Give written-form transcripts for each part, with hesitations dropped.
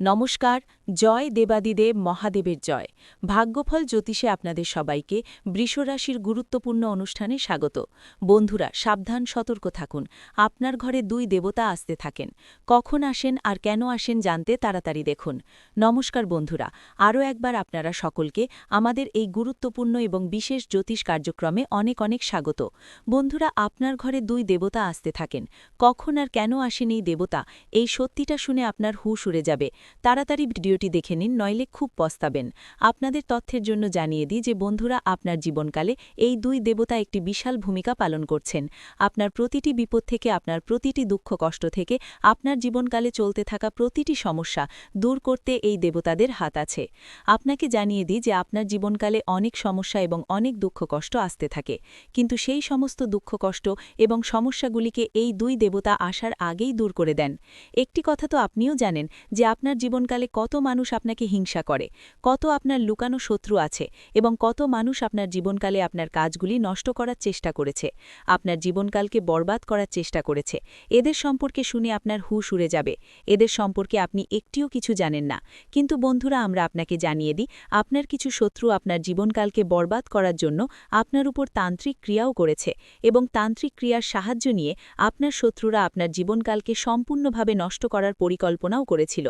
নমস্কার, জয় দেবাদিদেব মহাদেবের জয়। ভাগ্যফল জ্যোতিষে আপনাদের সবাইকে বৃষরাশির গুরুত্বপূর্ণ অনুষ্ঠানে স্বাগত। বন্ধুরা, সাবধান, সতর্ক থাকুন। আপনার ঘরে দুই দেবতা আসতে থাকেন। কখন আসেন আর কেন আসেন জানতে তাড়াতাড়ি দেখুন। নমস্কার বন্ধুরা, আরও একবার আপনারা সকলকে আমাদের এই গুরুত্বপূর্ণ এবং বিশেষ জ্যোতিষ কার্যক্রমে অনেক অনেক স্বাগত। বন্ধুরা, আপনার ঘরে দুই দেবতা আসতে থাকেন। কখন আর কেন আসেন এই দেবতা, এই সত্যিটা শুনে আপনার হুঁশ উড়ে যাবে। তাড়াতাড়ি ভিডিওটি দেখে নিন, নইলে খুব পস্তাবেন। আপনাদের তথ্যের জন্য জানিয়ে দিই যে বন্ধুরা, আপনার জীবনকালে এই দুই দেবতা একটি বিশাল ভূমিকা পালন করছেন। আপনার প্রতিটি বিপদ থেকে, আপনার প্রতিটি দুঃখ কষ্ট থেকে, আপনার জীবনকালে চলতে থাকা প্রতিটি সমস্যা দূর করতে এই দেবতাদের হাত আছে। আপনাকে জানিয়ে দিই যে আপনার জীবনকালে অনেক সমস্যা এবং অনেক দুঃখ কষ্ট আসতে থাকে, কিন্তু সেই সমস্ত দুঃখ কষ্ট এবং সমস্যাগুলিকে এই দুই দেবতা আসার আগেই দূর করে দেন। একটি কথা তো আপনিও জানেন যে আপনার জীবনকালে কত মানুষ আপনাকে হিংসা করে, কত আপনার লুকানো শত্রু আছে এবং কত মানুষ আপনার জীবনকালে আপনার কাজগুলি নষ্ট করার চেষ্টা করেছে, আপনার জীবনকালকে বরবাদ করার চেষ্টা করেছে। এদের সম্পর্কে শুনে আপনার হুঁশ উড়ে যাবে। এদের সম্পর্কে আপনি একটিও কিছু জানেন না, কিন্তু বন্ধুরা, আমরা আপনাকে জানিয়ে দিই, আপনার কিছু শত্রু আপনার জীবনকালকে বরবাদ করার জন্য আপনার উপর তান্ত্রিক ক্রিয়াও করেছে এবং তান্ত্রিক ক্রিয়ার সাহায্য নিয়ে আপনার শত্রুরা আপনার জীবনকালকে সম্পূর্ণভাবে নষ্ট করার পরিকল্পনাও করেছিল।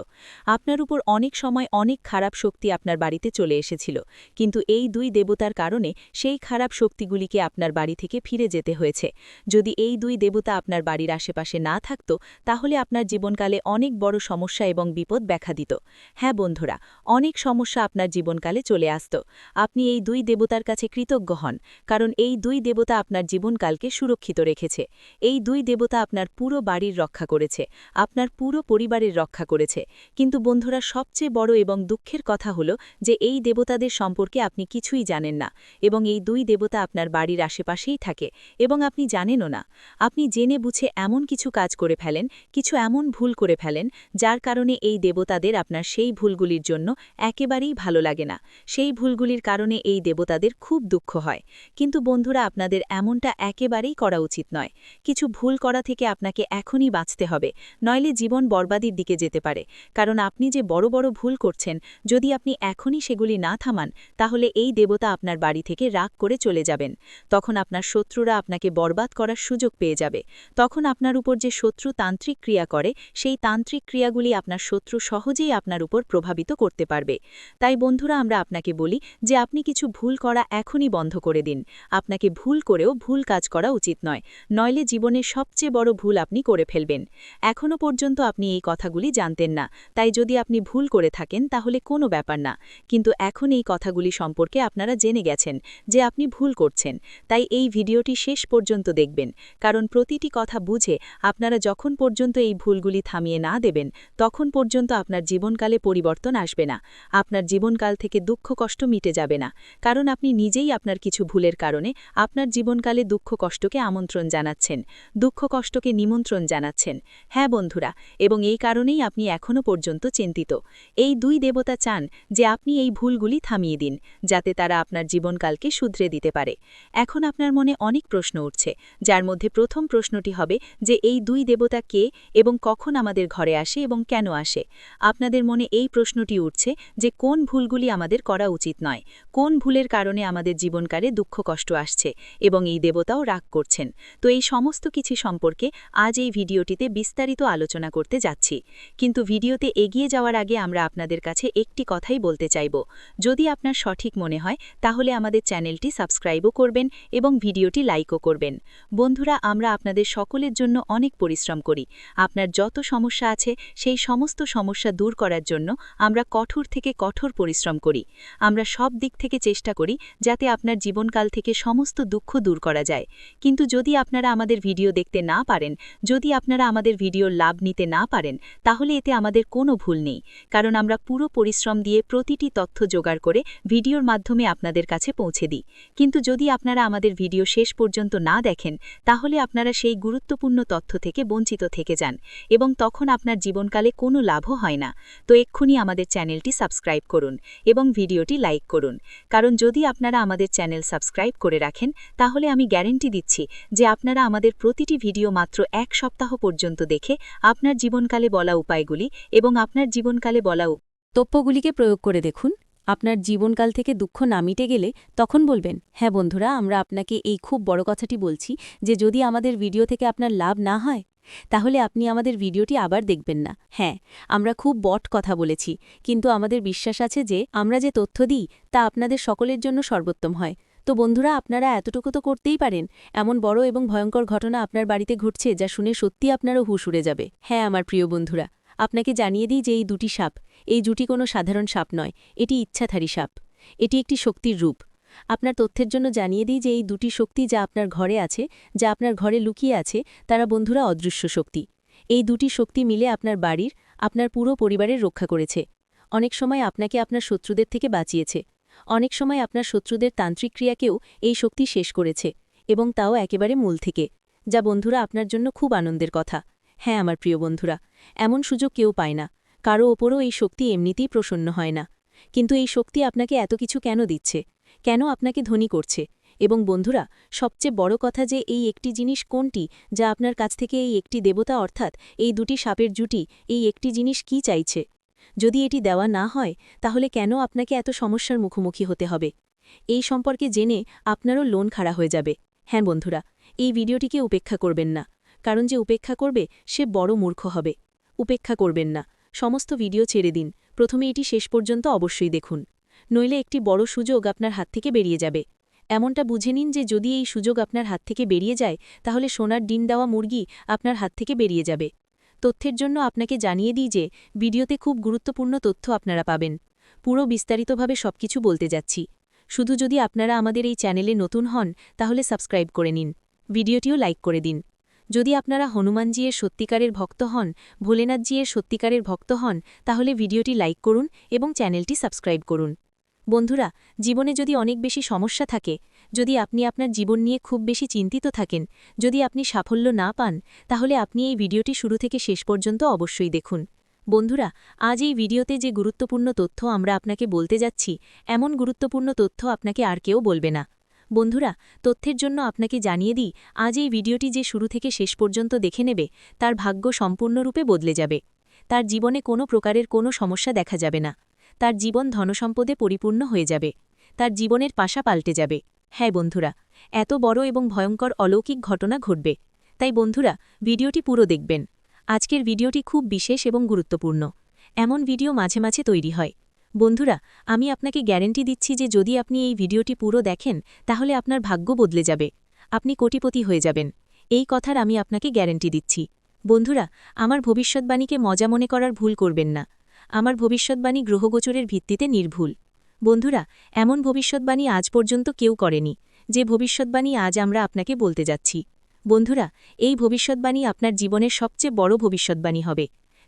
আপনার উপর অনেক সময় অনেক খারাপ শক্তি আপনার বাড়িতে চলে এসেছিল, কিন্তু এই দুই দেবতার কারণে সেই খারাপ শক্তিগুলিকে আপনার বাড়ি থেকে ফিরে যেতে হয়েছে। যদি এই দুই দেবতা আপনার বাড়ির আশেপাশে না থাকত, তাহলে আপনার জীবনকালে অনেক বড় সমস্যা এবং বিপদ দেখা দিত। হ্যাঁ বন্ধুরা, অনেক সমস্যা আপনার জীবনকালে চলে আসত। আপনি এই দুই দেবতার কাছে কৃতজ্ঞ হন, কারণ এই দুই দেবতা আপনার জীবনকালকে সুরক্ষিত রেখেছে। এই দুই দেবতা আপনার পুরো বাড়ির রক্ষা করেছে, আপনার পুরো পরিবারের রক্ষা করেছে। কিন্তু বন্ধুরা, সবচেয়ে বড় এবং দুঃখের কথা হলো যে এই দেবতাদের সম্পর্কে আপনি কিছুই জানেন না এবং এই দুই দেবতা আপনার বাড়ির আশেপাশেই থাকে এবং আপনি জানেনও না। আপনি জেনে বুঝে এমন কিছু কাজ করে ফেলেন, কিছু এমন ভুল করে ফেলেন, যার কারণে এই দেবতাদের আপনার সেই ভুলগুলির জন্য একেবারেই ভালো লাগে না। সেই ভুলগুলির কারণে এই দেবতাদের খুব দুঃখ হয়। কিন্তু বন্ধুরা, আপনাদের এমনটা একেবারেই করা উচিত নয়। কিছু ভুল করা থেকে আপনাকে এখনই বাঁচতে হবে, নইলে জীবন বরবাদির দিকে যেতে পারে। কারণ আপনি যে বড় বড় ভুল করছেন, যদি আপনি এখনই সেগুলি না থামান, তাহলে এই দেবতা আপনার বাড়ি থেকে রাগ করে চলে যাবেন। তখন আপনার শত্রুরা আপনাকে বরবাদ করার সুযোগ পেয়ে যাবে। তখন আপনার উপর যে শত্রু তান্ত্রিক ক্রিয়া করে, সেই তান্ত্রিক ক্রিয়াগুলি আপনার শত্রু সহজেই আপনার উপর প্রভাবিত করতে পারবে। তাই বন্ধুরা, আমরা আপনাকে বলি যে আপনি কিছু ভুল করা এখনই বন্ধ করে দিন। আপনাকে ভুল করেও ভুল কাজ করা উচিত নয়, নইলে জীবনের সবচেয়ে বড় ভুল আপনি করে ফেলবেন। এখনও পর্যন্ত আপনি এই কথাগুলি জানতেন না, তাই যদি আপনি ভুল করে থাকেন তাহলে কোনো ব্যাপার না, কিন্তু এখন এই কথাগুলি সম্পর্কে আপনারা জেনে গেছেন যে আপনি ভুল করছেন। তাই এই ভিডিওটি শেষ পর্যন্ত দেখবেন, কারণ প্রতিটি কথা বুঝে আপনারা যখন পর্যন্ত এই ভুলগুলি থামিয়ে না দেবেন, তখন পর্যন্ত আপনার জীবনকালে পরিবর্তন আসবে না। আপনার জীবনকাল থেকে দুঃখ কষ্ট মিটে যাবে না, কারণ আপনি নিজেই আপনার কিছু ভুলের কারণে আপনার জীবনকালে দুঃখ কষ্টকে আমন্ত্রণ জানাচ্ছেন, দুঃখ কষ্টকে নিমন্ত্রণ জানাচ্ছেন। হ্যাঁ বন্ধুরা, এবং এই কারণেই আপনি এখনও পর্যন্ত চিন্তিত। এই দুই দেবতা চান যে আপনি এই ভুলগুলি থামিয়ে দিন, যাতে তারা আপনার জীবনকালকে শুধরে দিতে পারে। এখন আপনার মনে অনেক প্রশ্ন উঠছে, যার মধ্যে প্রথম প্রশ্নটি হবে যে এই দুই দেবতা কে এবং কখন আমাদের ঘরে আসে এবং কেন আসে। আপনাদের মনে এই প্রশ্নটি উঠছে যে কোন ভুলগুলি আমাদের করা উচিত নয়, কোন ভুলের কারণে আমাদের জীবনকালে দুঃখ কষ্ট আসছে এবং এই দেবতাও রাগ করছেন। তো এই সমস্ত কিছু সম্পর্কে আজ এই ভিডিওটিতে বিস্তারিত আলোচনা করতে যাচ্ছি। কিন্তু ভিডিওতে এগিয়ে যাওয়ার আগে আমরা আপনাদের কাছে একটি কথাই বলতে চাইব। যদি আপনার সঠিক মনে হয়, তাহলে আমাদের চ্যানেলটি সাবস্ক্রাইবও করবেন এবং ভিডিওটি লাইকও করবেন। বন্ধুরা, আমরা আপনাদের সকলের জন্য অনেক পরিশ্রম করি। আপনার যত সমস্যা আছে, সেই সমস্ত সমস্যা দূর করার জন্য আমরা কঠোর থেকে কঠোর পরিশ্রম করি। আমরা সব দিক থেকে চেষ্টা করি যাতে আপনার জীবনকাল থেকে সমস্ত দুঃখ দূর করা যায়। কিন্তু যদি আপনারা আমাদের ভিডিও দেখতে না পারেন, যদি আপনারা আমাদের ভিডিওর লাভ নিতে না পারেন, তাহলে এতে আমাদের কোনো ভুল নেই, কারণ আমরা পুরো পরিশ্রম দিয়ে প্রতিটি তথ্য জোগাড় করে ভিডিওর মাধ্যমে আপনাদের কাছে পৌঁছে দিই। কিন্তু যদি আপনারা আমাদের ভিডিও শেষ পর্যন্ত না দেখেন, তাহলে আপনারা সেই গুরুত্বপূর্ণ তথ্য থেকে বঞ্চিত থেকে যান এবং তখন আপনার জীবনকালে কোনো লাভও হয় না। তো এক্ষুনি আমাদের চ্যানেলটি সাবস্ক্রাইব করুন এবং ভিডিওটি লাইক করুন, কারণ যদি আপনারা আমাদের চ্যানেল সাবস্ক্রাইব করে রাখেন, তাহলে আমি গ্যারেন্টি দিচ্ছি যে আপনারা আমাদের প্রতিটি ভিডিও মাত্র 1 সপ্তাহ পর্যন্ত দেখে আপনার জীবনকালে বলা উপায়গুলি এবং আপনার জীবনকালে বলাও তথ্যগুলিকে প্রয়োগ করে দেখুন। আপনার জীবনকাল থেকে দুঃখ না মিটে গেলে তখন বলবেন, হ্যাঁ বন্ধুরা, আমরা আপনাকে এই খুব বড় কথাটি বলছি যে যদি আমাদের ভিডিও থেকে আপনার লাভ না হয় তাহলে আপনি আমাদের ভিডিওটি আবার দেখবেন না। হ্যাঁ, আমরা খুব বট কথা বলেছি, কিন্তু আমাদের বিশ্বাস আছে যে আমরা যে তথ্য দিই তা আপনাদের সকলের জন্য সর্বোত্তম হয়। তো বন্ধুরা, আপনারা এতটুকু তো করতেই পারেন। এমন বড় এবং ভয়ঙ্কর ঘটনা আপনার বাড়িতে ঘটছে যা শুনে সত্যি আপনারও হুঁশ উড়ে যাবে। হ্যাঁ আমার প্রিয় বন্ধুরা, আপনাকে জানিয়ে দিই যে এই দুটি সাপ, এই জুটি কোনো সাধারণ সাপ নয়, এটি ইচ্ছাধারী সাপ। এটি একটি শক্তির রূপ। আপনার তথ্যের জন্য জানিয়ে দিই যে এই দুটি শক্তি যা আপনার ঘরে আছে, যা আপনার ঘরে লুকিয়ে আছে, তারা বন্ধুরা অদৃশ্য শক্তি। এই দুটি শক্তি মিলে আপনার বাড়ির, আপনার পুরো পরিবারের রক্ষা করেছে। অনেক সময় আপনাকে আপনার শত্রুদের থেকে বাঁচিয়েছে। অনেক সময় আপনার শত্রুদের তান্ত্রিক ক্রিয়াকেও এই শক্তি শেষ করেছে, এবং তাও একেবারে মূল থেকে, যা বন্ধুরা আপনার জন্য খুব আনন্দের কথা। হ্যাঁ আমার প্রিয় বন্ধুরা, এমন সুযোগ কেউ পায় না, কারো ওপরও এই শক্তি এমনিতেই প্রসন্ন হয় না। কিন্তু এই শক্তি আপনাকে এত কিছু কেন দিচ্ছে, কেন আপনাকে ধনী করছে? এবং বন্ধুরা, সবচেয়ে বড় কথা যে এই একটি জিনিস কোনটি যা আপনার কাছ থেকে এই একটি দেবতা অর্থাৎ এই দুটি সাপের জুটি এই একটি জিনিস কি চাইছে? যদি এটি দেওয়া না হয় তাহলে কেন আপনাকে এত সমস্যার মুখোমুখি হতে হবে? এই সম্পর্কে জেনে আপনারও লোন খাড়া হয়ে যাবে। হ্যাঁ বন্ধুরা, এই ভিডিওটিকে উপেক্ষা করবেন না, কারণ যে উপেক্ষা করবে সে বড় মূর্খ হবে। উপেক্ষা করবেন না, সমস্ত ভিডিও ছেড়ে দিন। প্রথমে এটি শেষ পর্যন্ত অবশ্যই দেখুন, নইলে একটি বড় সুযোগ আপনার হাত থেকে বেরিয়ে যাবে। এমনটা বুঝে নিন যে যদি এই সুযোগ আপনার হাত থেকে বেরিয়ে যায় তাহলে সোনার ডিম দেওয়া মুরগি আপনার হাত থেকে বেরিয়ে যাবে। তথ্যের জন্য আপনাকে জানিয়ে দিই যে ভিডিওতে খুব গুরুত্বপূর্ণ তথ্য আপনারা পাবেন। পুরো বিস্তারিতভাবে সবকিছু বলতে যাচ্ছি। শুধু যদি আপনারা আমাদের এই চ্যানেলে নতুন হন তাহলে সাবস্ক্রাইব করে নিন, ভিডিওটিও লাইক করে দিন। যদি আপনারা হনুমানজির সত্যিকারের ভক্ত হন, ভোলেনাথজির সত্যিকারের ভক্ত হন, তাহলে ভিডিওটি লাইক করুন এবং চ্যানেলটি সাবস্ক্রাইব করুন। বন্ধুরা, জীবনে যদি অনেক বেশি সমস্যা থাকে, যদি আপনি আপনার জীবন নিয়ে খুব বেশি চিন্তিত থাকেন, যদি আপনি সাফল্য না পান, তাহলে আপনি এই ভিডিওটি শুরু থেকে শেষ পর্যন্ত অবশ্যই দেখুন। বন্ধুরা, আজ এই ভিডিওতে যে গুরুত্বপূর্ণ তথ্য আমরা আপনাকে বলতে যাচ্ছি, এমন গুরুত্বপূর্ণ তথ্য আপনাকে আর কেউ বলবে না। বন্ধুরা, তথ্যের জন্য আপনাকে জানিয়ে দিই, আজ এই ভিডিওটি যে শুরু থেকে শেষ পর্যন্ত দেখে নেবে তার ভাগ্য সম্পূর্ণরূপে বদলে যাবে। তার জীবনে কোনো প্রকারের কোনো সমস্যা দেখা যাবে না। তার জীবন ধনসম্পদে পরিপূর্ণ হয়ে যাবে। তার জীবনের পাশা পাল্টে যাবে। হ্যাঁ বন্ধুরা, এত বড় এবং ভয়ঙ্কর অলৌকিক ঘটনা ঘটবে। তাই বন্ধুরা, ভিডিওটি পুরো দেখবেন। আজকের ভিডিওটি খুব বিশেষ এবং গুরুত্বপূর্ণ। এমন ভিডিও মাঝে মাঝে তৈরি হয়। বন্ধুরা, আমি আপনাকে গ্যারেন্টি দিচ্ছি যে যদি আপনি এই ভিডিওটি পুরো দেখেন তাহলে আপনার ভাগ্য বদলে যাবে, আপনি কোটিপতি হয়ে যাবেন। এই কথার আমি আপনাকে গ্যারেন্টি দিচ্ছি। বন্ধুরা, আমার ভবিষ্যৎবাণীকে মজা মনে করার ভুল করবেন না। আমার ভবিষ্যৎবাণী গ্রহগোচরের ভিত্তিতে নির্ভুল। বন্ধুরা, এমন ভবিষ্যৎবাণী আজ পর্যন্ত কেউ করেনি, যে ভবিষ্যৎবাণী আজ আমরা আপনাকে বলতে যাচ্ছি। বন্ধুরা, এই ভবিষ্যৎবাণী আপনার জীবনের সবচেয়ে বড় ভবিষ্যৎবাণী হবে।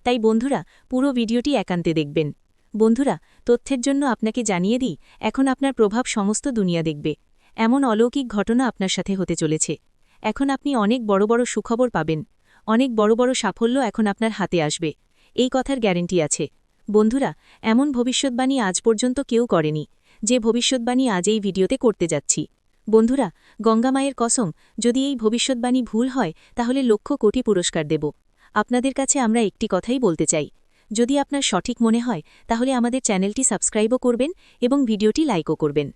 তাই বন্ধুরা, পুরো ভিডিওটি একান্তে দেখবেন। বন্ধুরা, তথ্যের জন্য আপনাকে জানিয়ে দিই, এখন আপনার প্রভাব সমস্ত দুনিয়া দেখবে। এমন অলৌকিক ঘটনা আপনার সাথে হতে চলেছে। এখন আপনি অনেক বড় বড় সুখবর পাবেন। অনেক বড় বড় সাফল্য এখন আপনার হাতে আসবে। এই কথার গ্যারেন্টি আছে। বন্ধুরা, এমন ভবিষ্যৎবাণী আজ পর্যন্ত কেউ করেনি, যে ভবিষ্যৎবাণী আজ এই ভিডিওতে করতে যাচ্ছি। বন্ধুরা, গঙ্গা মায়ের কসম, যদি এই ভবিষ্যৎবাণী ভুল হয় তাহলে লক্ষ কোটি পুরস্কার দেব। আপনাদের কাছে আমরা একটি কথাই বলতে চাই, যদি আপনার সঠিক মনে হয় তাহলে আমাদের চ্যানেলটি সাবস্ক্রাইবও করবেন এবং ভিডিওটি লাইকও করবেন।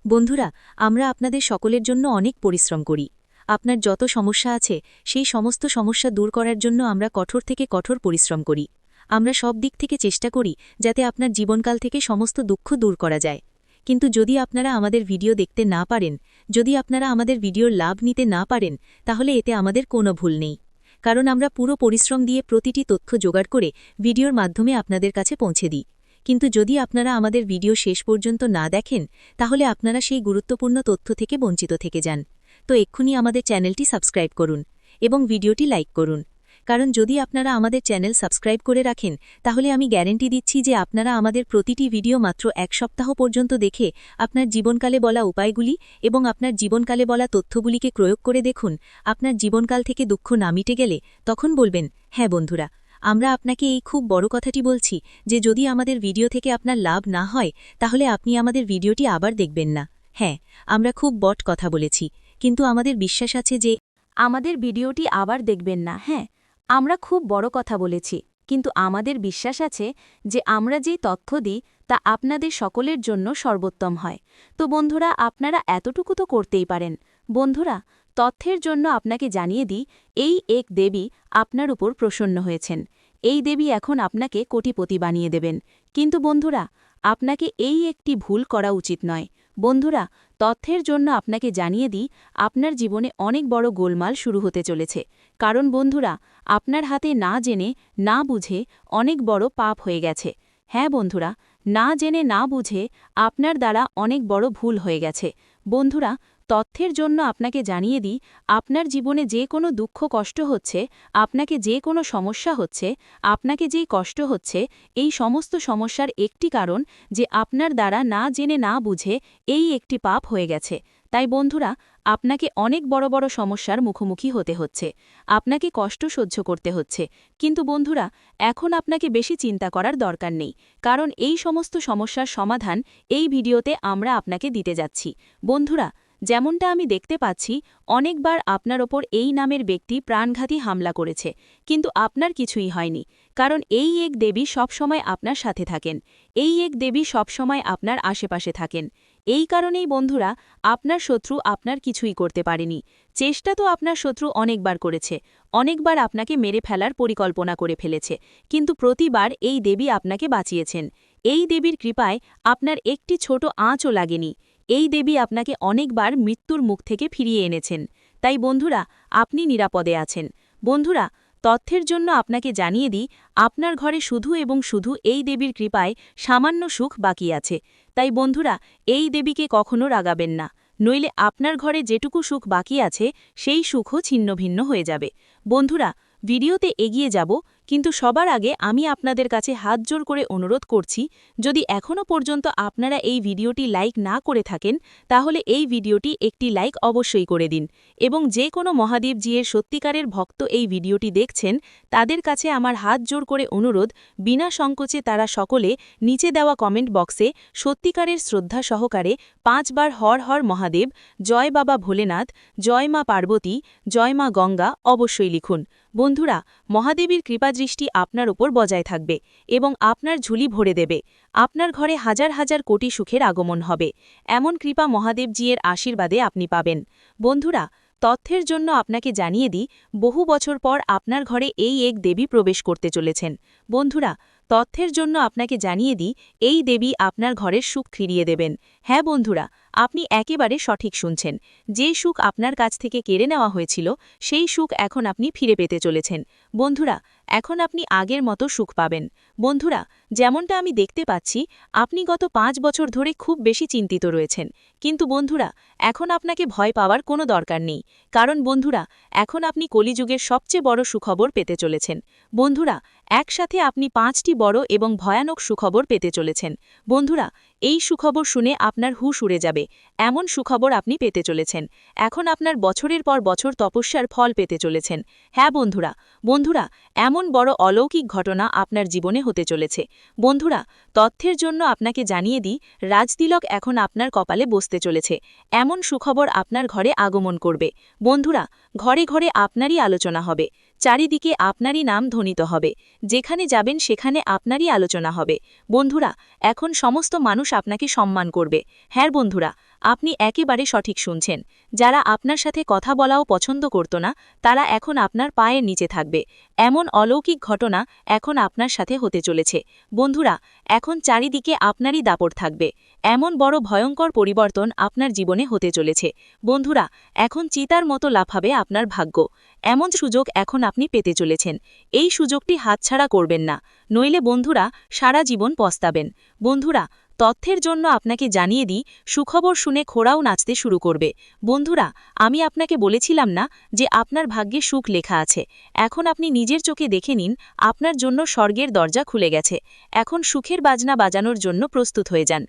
বন্ধুরা, আমরা আপনাদের সকলের জন্য অনেক পরিশ্রম করি। আপনার যত সমস্যা আছে সেই সমস্ত সমস্যা দূর করার জন্য আমরা কঠোর থেকে কঠোর পরিশ্রম করি। আমরা সব দিক থেকে চেষ্টা করি যাতে আপনার জীবনকাল থেকে সমস্ত দুঃখ দূর করা যায়। কিন্তু যদি আপনারা আমাদের ভিডিও দেখতে না পারেন, যদি আপনারা আমাদের ভিডিওর লাভ নিতে না পারেন, তাহলে এতে আমাদের কোনো ভুল নেই। কারণ আমরা পুরো পরিশ্রম দিয়ে প্রতিটি তথ্য জোগাড় করে ভিডিওর মাধ্যমে আপনাদের কাছে পৌঁছে দিই। কিন্তু যদি আপনারা আমাদের ভিডিও শেষ পর্যন্ত না দেখেন, তাহলে আপনারা সেই গুরুত্বপূর্ণ তথ্য থেকে বঞ্চিত থেকে যান। তো এক্ষুনি আমাদের চ্যানেলটি সাবস্ক্রাইব করুন এবং ভিডিওটি লাইক করুন। কারণ যদি আপনারা আমাদের চ্যানেল সাবস্ক্রাইব করে রাখেন তাহলে আমি গ্যারেন্টি দিচ্ছি যে আপনারা আমাদের প্রতিটি ভিডিও মাত্র 1 সপ্তাহ পর্যন্ত দেখে আপনার জীবনকালে বলা উপায়গুলি এবং আপনার জীবনকালে বলা তথ্যগুলিকে প্রয়োগ করে দেখুন। আপনার জীবনকাল থেকে দুঃখ না মিটে গেলে তখন বলবেন, হ্যাঁ বন্ধুরা, আমরা আপনাকে এই খুব বড় কথাটি বলছি যে যদি আমাদের ভিডিও থেকে আপনার লাভ না হয় তাহলে আপনি আমাদের ভিডিওটি আবার দেখবেন না। হ্যাঁ, আমরা খুব বট কথা বলেছি, কিন্তু আমাদের বিশ্বাস আছে যে আমাদের ভিডিওটি আবার দেখবেন না। হ্যাঁ, আমরা খুব বড় কথা বলেছি, কিন্তু আমাদের বিশ্বাস আছে যে আমরা যেই তথ্য দিই তা আপনাদের সকলের জন্য সর্বোত্তম হয়। তো বন্ধুরা, আপনারা এতটুকু তো করতেই পারেন। বন্ধুরা, তথ্যের জন্য আপনাকে জানিয়ে দিই, এই এক দেবী আপনার উপর প্রসন্ন হয়েছেন। এই দেবী এখন আপনাকে কোটিপতি বানিয়ে দেবেন। কিন্তু বন্ধুরা, আপনাকে এই একটি ভুল করা উচিত নয়। বন্ধুরা, তথ্যের জন্য আপনাকে জানিয়ে দিই, আপনার জীবনে অনেক বড় গোলমাল শুরু হতে চলেছে। কারণ বন্ধুরা, আপনার হাতে না জেনে না বুঝে অনেক বড় পাপ হয়ে গেছে। হ্যাঁ বন্ধুরা, না জেনে না বুঝে আপনার দ্বারা অনেক বড় ভুল হয়ে গেছে। বন্ধুরা, তথ্যের জন্য আপনাকে জানিয়ে দিই, আপনার জীবনে যে কোনো দুঃখ কষ্ট হচ্ছে, আপনাকে যে কোনো সমস্যা হচ্ছে, আপনাকে যেই কষ্ট হচ্ছে, এই সমস্ত সমস্যার একটি কারণ যে আপনার দ্বারা না জেনে না বুঝে এই একটি পাপ হয়ে গেছে। তাই বন্ধুরা, আপনাকে অনেক বড় বড় সমস্যার মুখোমুখি হতে হচ্ছে, আপনাকে কষ্ট সহ্য করতে হচ্ছে। কিন্তু বন্ধুরা, এখন আপনাকে বেশি চিন্তা করার দরকার নেই, কারণ এই সমস্ত সমস্যার সমাধান এই ভিডিওতে আমরা আপনাকে দিতে যাচ্ছি। বন্ধুরা, যেমনটা আমি দেখতে পাচ্ছি, অনেকবার আপনার ওপর এই নামের ব্যক্তি প্রাণঘাতী হামলা করেছে, কিন্তু আপনার কিছুই হয়নি, কারণ এই এক দেবী সবসময় আপনার সাথে থাকেন। এই এক দেবী সবসময় আপনার আশেপাশে থাকেন। এই কারণেই বন্ধুরা, আপনার শত্রু আপনার কিছুই করতে পারেনি। চেষ্টা তো আপনার শত্রু অনেকবার করেছে, অনেকবার আপনাকে মেরে ফেলার পরিকল্পনা করে ফেলেছে, কিন্তু প্রতিবার এই দেবী আপনাকে বাঁচিয়েছেন। এই দেবীর কৃপায় আপনার একটি ছোট আঁচও লাগেনি। এই দেবী আপনাকে অনেকবার মৃত্যুর মুখ থেকে ফিরিয়ে এনেছেন। তাই বন্ধুরা, আপনি নিরাপদে আছেন। বন্ধুরা, তথ্যের জন্য আপনাকে জানিয়ে দিই, আপনার ঘরে শুধু এবং শুধু এই দেবীর কৃপায় সামান্য সুখ বাকি আছে। তাই বন্ধুরা, এই দেবীকে কখনো রাগাবেন না, নইলে আপনার ঘরে যেটুকু সুখ বাকি আছে সেই সুখও ছিন্নভিন্ন হয়ে যাবে। বন্ধুরা, ভিডিওতে এগিয়ে যাব, কিন্তু সবার আগে আমি আপনাদের কাছে হাত জোর করে অনুরোধ করছি, যদি এখনও পর্যন্ত আপনারা এই ভিডিওটি লাইক না করে থাকেন, তাহলে এই ভিডিওটি একটি লাইক অবশ্যই করে দিন। এবং যে কোনো মহাদেবজির সত্যিকারের ভক্ত এই ভিডিওটি দেখছেন, তাদের কাছে আমার হাত জোর করে অনুরোধ, বিনা সংকোচে তারা সকলে নিচে দেওয়া কমেন্ট বক্সে সত্যিকারের শ্রদ্ধা সহকারে 5 বার হর হর মহাদেব, জয় বাবা ভোলেনাথ, জয় মা পার্বতী, জয় মা গঙ্গা অবশ্যই লিখুন। বন্ধুরা, মহাদেবীর কৃপাদৃষ্টি আপনার ওপর বজায় থাকবে এবং আপনার ঝুলি ভরে দেবে। আপনার ঘরে হাজার হাজার কোটি সুখের আগমন হবে। এমন কৃপা মহাদেবজির আশীর্বাদে আপনি পাবেন। বন্ধুরা, তথ্যের জন্য আপনাকে জানিয়ে দিই, বহু বছর পর আপনার ঘরে এই এক দেবী প্রবেশ করতে চলেছেন। বন্ধুরা, তথ্যের জন্য আপনাকে জানিয়ে দিই, এই দেবী আপনার ঘরের সুখ ফিরিয়ে দেবেন। হ্যাঁ বন্ধুরা, আপনি একেবারে সঠিক শুনছেন। যে সুখ আপনার কাছ থেকে কেড়ে নেওয়া হয়েছিল, সেই সুখ এখন আপনি ফিরে পেতে চলেছেন। বন্ধুরা, এখন আপনি আগের মতো সুখ পাবেন। বন্ধুরা, যেমনটা আমি দেখতে পাচ্ছি, আপনি গত 5 বছর ধরে খুব বেশি চিন্তিত রয়েছেন। কিন্তু বন্ধুরা, এখন আপনাকে ভয় পাওয়ার কোনো দরকার নেই, কারণ বন্ধুরা, এখন আপনি কলিযুগের সবচেয়ে বড় সুখবর পেতে চলেছেন। বন্ধুরা, একসাথে আপনি 5টি বড় এবং ভয়ানক সুখবর পেতে চলেছেন। বন্ধুরা, এই সুখবর শুনে আপনার হুঁশ উড়ে যাবে, এমন সুখবর আপনি পেতে চলেছেন। এখন আপনার বছরের পর বছর তপস্যার ফল পেতে চলেছেন। হ্যাঁ বন্ধুরা, বন্ধুরা, এমন বড় অলৌকিক ঘটনা আপনার জীবনে হতে চলেছে। বন্ধুরা, তথ্যের জন্য আপনাকে জানিয়ে দিই, রাজতিলক এখন আপনার কপালে বসতে চলেছে। এমন সুখবর আপনার ঘরে আগমন করবে। বন্ধুরা, ঘরে ঘরে আপনারই আলোচনা হবে, চারিদিকে আপনারই নাম ধ্বনিত হবে, যেখানে যাবেন সেখানে আপনারই আলোচনা হবে। বন্ধুরা, এখন সমস্ত মানুষ আপনাকে সম্মান করবে। হ্যাঁ বন্ধুরা, আপনি একেবারে সঠিক শুনছেন। যারা আপনার সাথে কথা বলাও পছন্দ করত না, তারা এখন আপনার পায়ের নিচে থাকবে। এমন অলৌকিক ঘটনা এখন আপনার সাথে হতে চলেছে। বন্ধুরা, এখন চারিদিকে আপনারই দাপট থাকবে। এমন বড় ভয়ঙ্কর পরিবর্তন আপনার জীবনে হতে চলেছে। বন্ধুরা, এখন চিতার মতো লাফাবে আপনার ভাগ্য। এমন সুযোগ এখন আপনি পেতে চলেছেন। এই সুযোগটি হাতছাড়া করবেন না, নইলে বন্ধুরা সারা জীবন পস্তাবেন। বন্ধুরা, তথ্যের জন্য আপনাকে জানিয়ে দিই, সুখবর শুনে খোড়াও নাচতে শুরু করবে। বন্ধুরা, আমি আপনাকে বলেছিলাম না যে আপনার ভাগ্যে সুখ লেখা আছে? এখন আপনি নিজের চোখে দেখে নিন, আপনার জন্য স্বর্গের দরজা খুলে গেছে। এখন সুখের বাজনা বাজানোর জন্য প্রস্তুত হয়ে যান।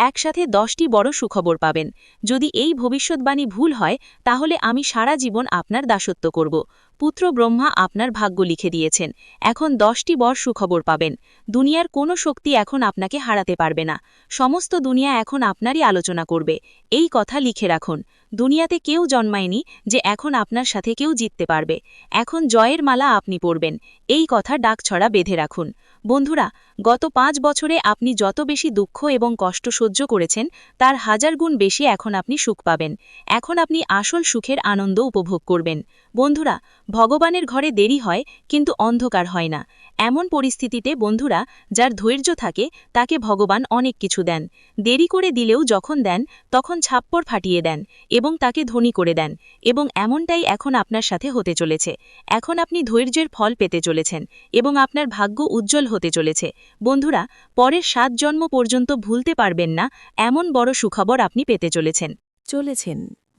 একসাথে 10টি বড় সুখবর পাবেন। যদি এই ভবিষ্যৎবাণী ভুল হয়, তাহলে আমি সারা জীবন আপনার দাসত্ব করব। পুত্র ব্রহ্মা আপনার ভাগ্য লিখে দিয়েছেন। এখন 10টি বড় সুখবর পাবেন। দুনিয়ার কোনো শক্তি এখন আপনাকে হারাতে পারবে না। সমস্ত দুনিয়া এখন আপনারই আলোচনা করবে। এই কথা লিখে রাখুন। দুনিয়াতে কেউ জন্মায়নি যে এখন আপনার সাথে কেউ জিততে পারবে। এখন জয়ের মালা আপনি পরবেন, এই কথা ডাকছড়া বেঁধে রাখুন। বন্ধুরা, গত 5 বছরে আপনি যত বেশি দুঃখ এবং কষ্ট সহ্য করেছেন তার 1000 গুণ বেশি এখন আপনি সুখ পাবেন। এখন আপনি আসল সুখের আনন্দ উপভোগ করবেন। বন্ধুরা, ভগবানের ঘরে দেরি হয় কিন্তু অন্ধকার হয় না। এমন পরিস্থিতিতে বন্ধুরা, যার ধৈর্য থাকে তাকে ভগবান অনেক কিছু দেন। দেরি করে দিলেও যখন দেন তখন ছাপ্পড় ফাটিয়ে দেন এবং তাকে ধনী করে দেন। এবং এমনটাই এখন আপনার সাথে হতে চলেছে। এখন আপনি ধৈর্যের ফল পেতে চলেছেন এবং আপনার ভাগ্য উজ্জ্বল হতে চলেছে। বন্ধুরা, পরের 7 জন্ম পর্যন্ত ভুলতে পারবেন না এমন বড় সুখবর আপনি পেতে চলেছেন।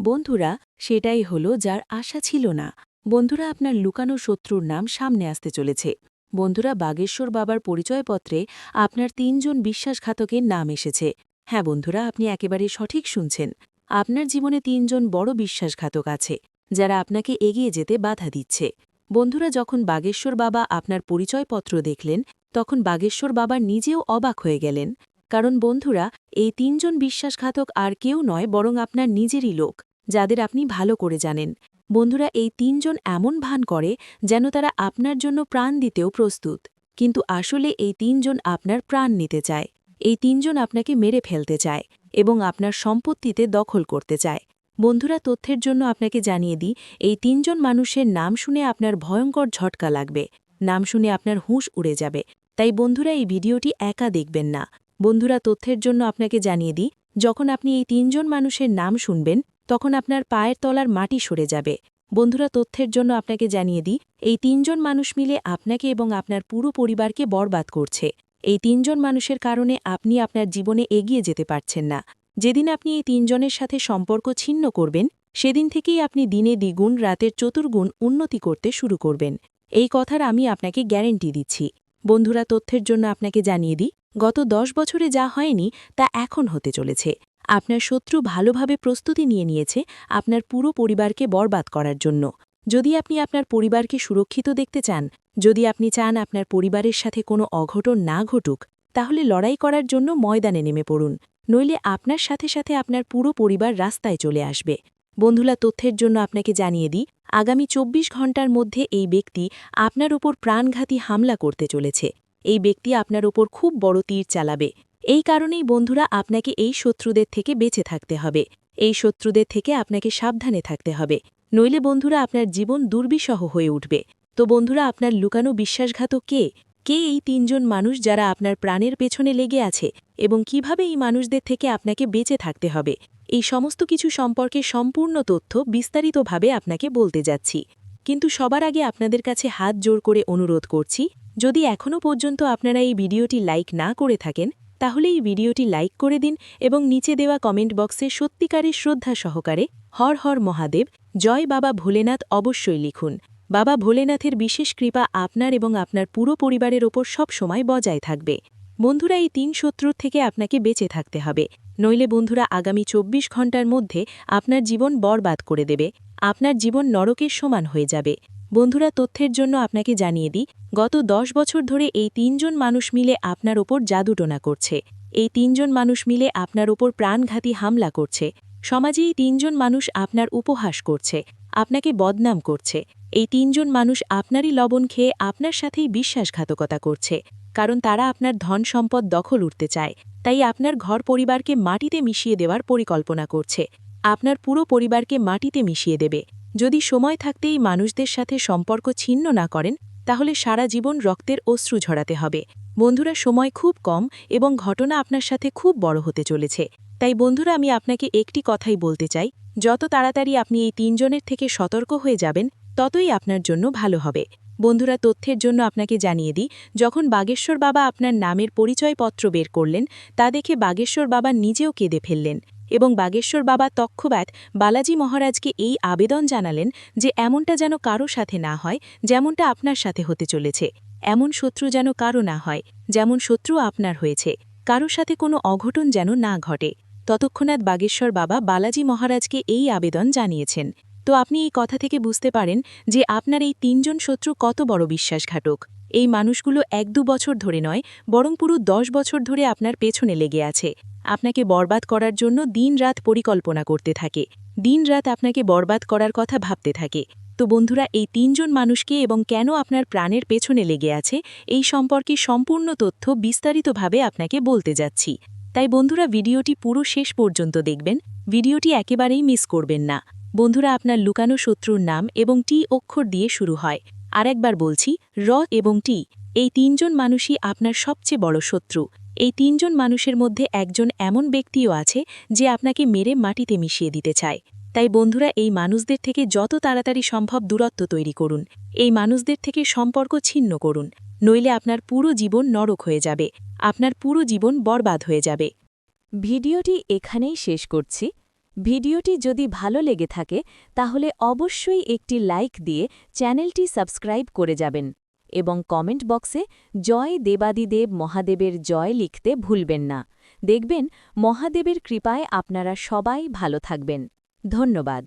বন্ধুরা, সেটাই হলো যার আশা ছিল না। বন্ধুরা, আপনার লুকানো শত্রুর নাম সামনে আসতে চলেছে। বন্ধুরা, বাগেশ্বর বাবার পরিচয়পত্রে আপনার 3 জন বিশ্বাসঘাতকের নাম এসেছে। হ্যাঁ বন্ধুরা, আপনি একেবারে সঠিক শুনছেন। আপনার জীবনে 3 জন বড় বিশ্বাসঘাতক আছে, যারা আপনাকে এগিয়ে যেতে বাধা দিচ্ছে। বন্ধুরা, যখন বাগেশ্বর বাবা আপনার পরিচয়পত্র দেখলেন, তখন বাগেশ্বর বাবা নিজেও অবাক হয়ে গেলেন। কারণ বন্ধুরা, এই 3 জন বিশ্বাসঘাতক আর কেউ নয় বরং আপনার নিজেরই লোক, যাদের আপনি ভালো করে জানেন। বন্ধুরা, এই 3 জন এমন ভান করে যেন তারা আপনার জন্য প্রাণ দিতেও প্রস্তুত, কিন্তু আসলে এই 3 জন আপনার প্রাণ নিতে চায়। এই 3 জন আপনাকে মেরে ফেলতে চায় এবং আপনার সম্পত্তিতে দখল করতে চায়। বন্ধুরা, তথ্যের জন্য আপনাকে জানিয়ে দিই, এই 3 জন মানুষের নাম শুনে আপনার ভয়ঙ্কর ঝটকা লাগবে। নাম শুনে আপনার হুঁশ উড়ে যাবে। তাই বন্ধুরা, এই ভিডিওটি একা দেখবেন না। বন্ধুরা, তথ্যের জন্য আপনাকে জানিয়ে দিই, যখন আপনি এই 3 জন মানুষের নাম শুনবেন তখন আপনার পায়ের তলার মাটি সরে যাবে। বন্ধুরা, তথ্যের জন্য আপনাকে জানিয়ে দিই, এই 3 জন মানুষ মিলে আপনাকে এবং আপনার পুরো পরিবারকে বরবাদ করছে। এই 3 জন মানুষের কারণে আপনি আপনার জীবনে এগিয়ে যেতে পারছেন না। যেদিন আপনি এই 3 জনের সাথে সম্পর্ক ছিন্ন করবেন, সেদিন থেকেই আপনি দিনে দ্বিগুণ রাতের চতুর্গুণ উন্নতি করতে শুরু করবেন। এই কথার আমি আপনাকে গ্যারেন্টি দিচ্ছি। বন্ধুরা, তথ্যের জন্য আপনাকে জানিয়ে দিই, গত 10 বছরে যা হয়নি তা এখন হতে চলেছে। আপনার শত্রু ভালোভাবে প্রস্তুতি নিয়েছে আপনার পুরো পরিবারকে বরবাদ করার জন্য। যদি আপনি আপনার পরিবারকে সুরক্ষিত দেখতে চান, যদি আপনি চান আপনার পরিবারের সাথে কোনো অঘটন না ঘটুক, তাহলে লড়াই করার জন্য ময়দানে নেমে পড়ুন। নইলে আপনার সাথে সাথে আপনার পুরো পরিবার রাস্তায় চলে আসবে। বন্ধুরা, তথ্যের জন্য আপনাকে জানিয়ে দিই, আগামী 24 ঘণ্টার মধ্যে এই ব্যক্তি আপনার ওপর প্রাণঘাতী হামলা করতে চলেছে। এই ব্যক্তি আপনার ওপর খুব বড় তীর চালাবে। এই কারণেই বন্ধুরা, আপনাকে এই শত্রুদের থেকে বেঁচে থাকতে হবে। এই শত্রুদের থেকে আপনাকে সাবধানে থাকতে হবে। নইলে বন্ধুরা, আপনার জীবন দুর্বিষহ হয়ে উঠবে। তো বন্ধুরা, আপনার লুকানো বিশ্বাসঘাতক কে? কে এই 3 জন মানুষ যারা আপনার প্রাণের পেছনে লেগে আছে এবং কিভাবে এই মানুষদের থেকে আপনাকে বেঁচে থাকতে হবে? এই সমস্ত কিছু সম্পর্কে সম্পূর্ণ তথ্য বিস্তারিতভাবে আপনাকে বলতে যাচ্ছি। কিন্তু সবার আগে আপনাদের কাছে হাত জোড় করে অনুরোধ করছি, যদি এখনও পর্যন্ত আপনারা এই ভিডিওটি লাইক না করে থাকেন, তাহলে এই ভিডিওটি লাইক করে দিন এবং নিচে দেওয়া কমেন্ট বক্সে সত্যিকারের শ্রদ্ধা সহকারে হর হর মহাদেব, জয় বাবা ভোলেনাথ অবশ্যই লিখুন। বাবা ভোলেনাথের বিশেষ কৃপা আপনার এবং আপনার পুরো পরিবারের ওপর সব সময় বজায় থাকবে। বন্ধুরা, এই 3 শত্রুর থেকে আপনাকে বেঁচে থাকতে হবে। নইলে বন্ধুরা, আগামী 24 ঘণ্টার মধ্যে আপনার জীবন বরবাদ করে দেবে। আপনার জীবন নরকের সমান হয়ে যাবে। বন্ধুরা, তথ্যের জন্য আপনাকে জানিয়ে দিই, গত 10 বছর ধরে এই 3 জন মানুষ মিলে আপনার ওপর জাদুটোনা করছে। এই 3 জন মানুষ মিলে আপনার ওপর প্রাণঘাতী হামলা করছে। সমাজে এই 3 জন মানুষ আপনার উপহাস করছে, আপনাকে বদনাম করছে। এই 3 জন মানুষ আপনারই লবণ খেয়ে আপনার সাথেই বিশ্বাসঘাতকতা করছে। কারণ তারা আপনার ধন সম্পদ দখল উঠতে চায়। তাই আপনার ঘর পরিবারকে মাটিতে মিশিয়ে দেওয়ার পরিকল্পনা করছে। আপনার পুরো পরিবারকে মাটিতে মিশিয়ে দেবে। যদি সময় থাকতেই মানুষদের সাথে সম্পর্ক ছিন্ন না করেন, তাহলে সারা জীবন রক্তের অশ্রু ঝরাতে হবে। বন্ধুরা, সময় খুব কম এবং ঘটনা আপনার সাথে খুব বড় হতে চলেছে। তাই বন্ধুরা, আমি আপনাকে একটি কথাই বলতে চাই, যত তাড়াতাড়ি আপনি এই 3 জনের থেকে সতর্ক হয়ে যাবেন, ততই আপনার জন্য ভালো হবে। বন্ধুরা, তথ্যের জন্য আপনাকে জানিয়ে দিই, যখন বাগেশ্বর বাবা আপনার নামের পরিচয়পত্র বের করলেন, তা দেখে বাগেশ্বর বাবা নিজেও কেঁদে ফেললেন এবং বাগেশ্বর বাবা তক্ষব্যাত বালাজি মহারাজকে এই আবেদন জানালেন যে এমনটা যেন কারো সাথে না হয় যেমনটা আপনার সাথে হতে চলেছে। এমন শত্রু যেন কারো না হয় যেমন শত্রু আপনার হয়েছে। কারো সাথে কোনো অঘটন যেন না ঘটে। ততক্ষণাৎ বাগেশ্বর বাবা বালাজি মহারাজকে এই আবেদন জানিয়েছেন। তো আপনি এই কথা থেকে বুঝতে পারেন যে আপনার এই 3 জন শত্রু কত বড় বিশ্বাসঘাতক। এই মানুষগুলো 1-2 বছর ধরে নয়, বরং পুরো 10 বছর ধরে আপনার পেছনে লেগে আছে। আপনাকে বরবাদ করার জন্য দিনরাত পরিকল্পনা করতে থাকে। দিনরাত আপনাকে বরবাদ করার কথা ভাবতে থাকে। তো বন্ধুরা, এই ৩ জন মানুষকে এবং কেন আপনার প্রাণের পেছনে লেগে আছে এই সম্পর্কে সম্পূর্ণ তথ্য বিস্তারিতভাবে আপনাকে বলতে যাচ্ছি। তাই বন্ধুরা, ভিডিওটি পুরো শেষ পর্যন্ত দেখবেন। ভিডিওটি একেবারেই মিস করবেন না। বন্ধুরা, আপনার লুকানো শত্রুর নাম এবং টি অক্ষর দিয়ে শুরু হয়। আরেকবার বলছি, র এবং টি। এই ৩ জন মানুষই আপনার সবচেয়ে বড় শত্রু। এই ৩ জন মানুষের মধ্যে একজন এমন ব্যক্তিও আছে যে আপনাকে মেরে মাটিতে মিশিয়ে দিতে চায়। তাই বন্ধুরা, এই মানুষদের থেকে যত তাড়াতাড়ি সম্ভব দূরত্ব তৈরি করুন। এই মানুষদের থেকে সম্পর্ক ছিন্ন করুন। নইলে আপনার পুরো জীবন নরক হয়ে যাবে। আপনার পুরো জীবন বরবাদ হয়ে যাবে। ভিডিওটি এখানেই শেষ করছি। ভিডিওটি যদি ভালো লেগে থাকে তাহলে অবশ্যই একটি লাইক দিয়ে চ্যানেলটি সাবস্ক্রাইব করে যাবেন এবং কমেন্ট বক্সে জয় দেবাদিদেব মহাদেবের জয় লিখতে ভুলবেন না। দেখবেন মহাদেবের কৃপায় আপনারা সবাই ভালো থাকবেন। ধন্যবাদ।